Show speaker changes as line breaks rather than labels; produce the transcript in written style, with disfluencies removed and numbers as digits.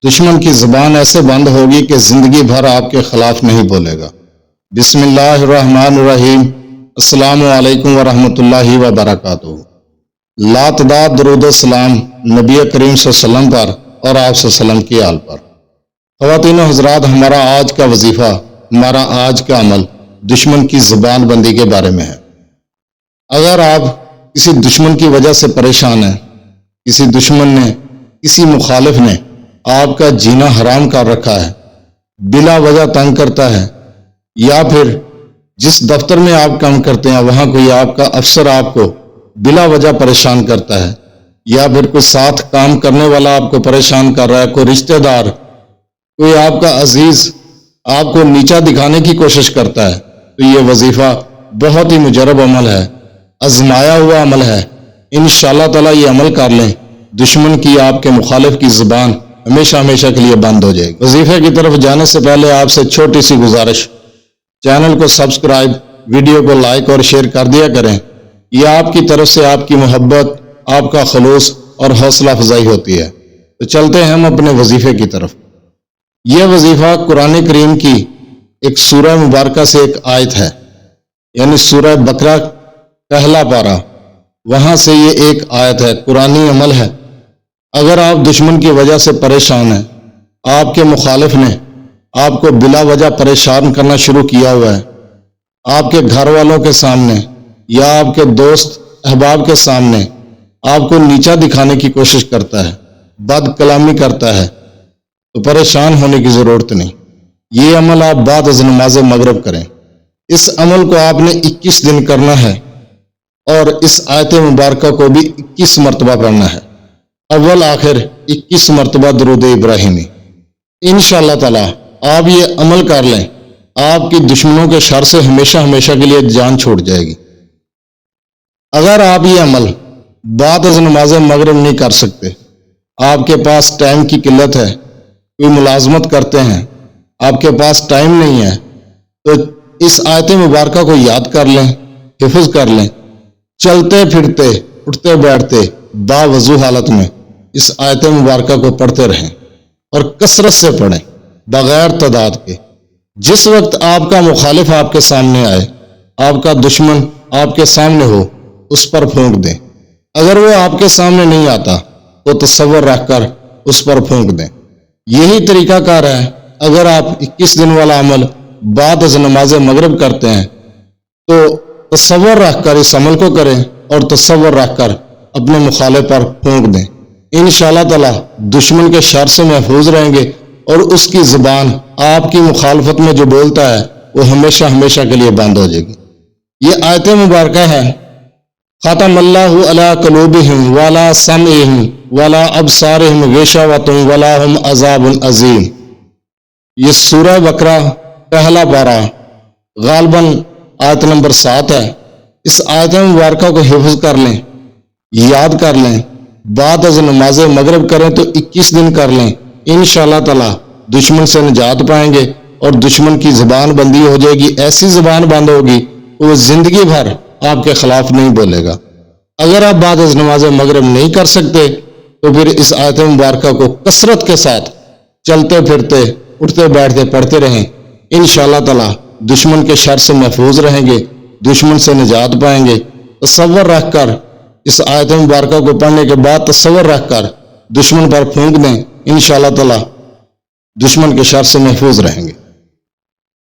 دشمن کی زبان ایسے بند ہوگی کہ زندگی بھر آپ کے خلاف نہیں بولے گا۔ بسم اللہ الرحمن الرحیم۔ السلام علیکم ورحمۃ اللہ وبرکاتہ۔ لاتعداد درود و سلام نبی کریم صلی اللہ علیہ وسلم پر اور آپ صلی اللہ علیہ وسلم کی آل پر۔ خواتین و حضرات، ہمارا آج کا وظیفہ، ہمارا آج کا عمل دشمن کی زبان بندی کے بارے میں ہے۔ اگر آپ کسی دشمن کی وجہ سے پریشان ہیں، کسی دشمن نے، کسی مخالف نے آپ کا جینا حرام کر رکھا ہے، بلا وجہ تنگ کرتا ہے، یا پھر جس دفتر میں آپ کام کرتے ہیں وہاں کوئی آپ کا افسر آپ کو بلا وجہ پریشان کرتا ہے، یا پھر کوئی ساتھ کام کرنے والا آپ کو پریشان کر رہا ہے، کوئی رشتہ دار، کوئی آپ کا عزیز آپ کو نیچا دکھانے کی کوشش کرتا ہے، تو یہ وظیفہ بہت ہی مجرب عمل ہے، آزمایا ہوا عمل ہے۔ انشاءاللہ تعالیٰ یہ عمل کر لیں، دشمن کی، آپ کے مخالف کی زبان ہمیشہ ہمیشہ کے لیے بند ہو جائے گی۔ وظیفے کی طرف جانے سے پہلے آپ سے چھوٹی سی گزارش، چینل کو سبسکرائب، ویڈیو کو لائک اور شیئر کر دیا کریں۔ یہ آپ کی طرف سے آپ کی محبت، آپ کا خلوص اور حوصلہ افزائی ہوتی ہے۔ تو چلتے ہیں ہم اپنے وظیفے کی طرف۔ یہ وظیفہ قرآن کریم کی ایک سورہ مبارکہ سے ایک آیت ہے، یعنی سورہ بقرہ پہلا پارہ، وہاں سے یہ ایک آیت ہے، قرآنی عمل ہے۔ اگر آپ دشمن کی وجہ سے پریشان ہیں، آپ کے مخالف نے آپ کو بلا وجہ پریشان کرنا شروع کیا ہوا ہے، آپ کے گھر والوں کے سامنے یا آپ کے دوست احباب کے سامنے آپ کو نیچا دکھانے کی کوشش کرتا ہے، بد کلامی کرتا ہے، تو پریشان ہونے کی ضرورت نہیں۔ یہ عمل آپ بعد از نماز مغرب کریں۔ اس عمل کو آپ نے 21 دن کرنا ہے، اور اس آیت مبارکہ کو بھی 21 مرتبہ پڑھنا ہے، اول آخر 21 مرتبہ درود ابراہیمی۔ انشاءاللہ تعالیٰ آپ یہ عمل کر لیں، آپ کی دشمنوں کے شر سے ہمیشہ ہمیشہ کے لیے جان چھوٹ جائے گی۔ اگر آپ یہ عمل بعد از نماز مغرب نہیں کر سکتے، آپ کے پاس ٹائم کی قلت ہے، کوئی ملازمت کرتے ہیں، آپ کے پاس ٹائم نہیں ہے، تو اس آیت مبارکہ کو یاد کر لیں، حفظ کر لیں، چلتے پھرتے، اٹھتے بیٹھتے، باوضو حالت میں اس آیت مبارکہ کو پڑھتے رہیں اور کثرت سے پڑھیں، بغیر تعداد کے۔ جس وقت آپ کا مخالف آپ کے سامنے آئے، آپ کا دشمن آپ کے سامنے ہو، اس پر پھونک دیں۔ اگر وہ آپ کے سامنے نہیں آتا تو تصور رکھ کر اس پر پھونک دیں۔ یہی طریقہ کار ہے۔ اگر آپ 21 دن والا عمل بعد از نماز مغرب کرتے ہیں تو تصور رکھ کر اس عمل کو کریں، اور تصور رکھ کر اپنے مخالف پر پھونک دیں۔ انشاءاللہ تعالیٰ دشمن کے شر سے محفوظ رہیں گے، اور اس کی زبان آپ کی مخالفت میں جو بولتا ہے وہ ہمیشہ ہمیشہ کے لیے بند ہو جائے گی۔ یہ آیت مبارکہ ہے، ختم اللہ علی قلوبہم وعلی سمعہم وعلی ابصارہم غشاوۃ ولہم عذاب عظیم۔ یہ سورہ بقرہ پہلا پارہ غالباً آیت نمبر 7 ہے۔ اس آیت مبارکہ کو حفظ کر لیں، یاد کر لیں، بعد از نماز مغرب کریں تو 21 دن کر لیں۔ انشاءاللہ تعالیٰ دشمن سے نجات پائیں گے، اور دشمن کی زبان بندی ہو جائے گی، ایسی زبان بند ہوگی وہ زندگی بھر آپ کے خلاف نہیں بولے گا۔ اگر آپ بعد از نماز مغرب نہیں کر سکتے تو پھر اس آیت مبارکہ کو کثرت کے ساتھ چلتے پھرتے، اٹھتے بیٹھتے پڑھتے رہیں۔ انشاءاللہ تعالیٰ دشمن کے شر سے محفوظ رہیں گے، دشمن سے نجات پائیں گے۔ تصور رکھ کر اس آیت مبارکہ کو پڑھنے کے بعد تصور رکھ کر دشمن پر پھونک دیں، انشاءاللہ تعالیٰ دشمن کے شر سے محفوظ رہیں گے۔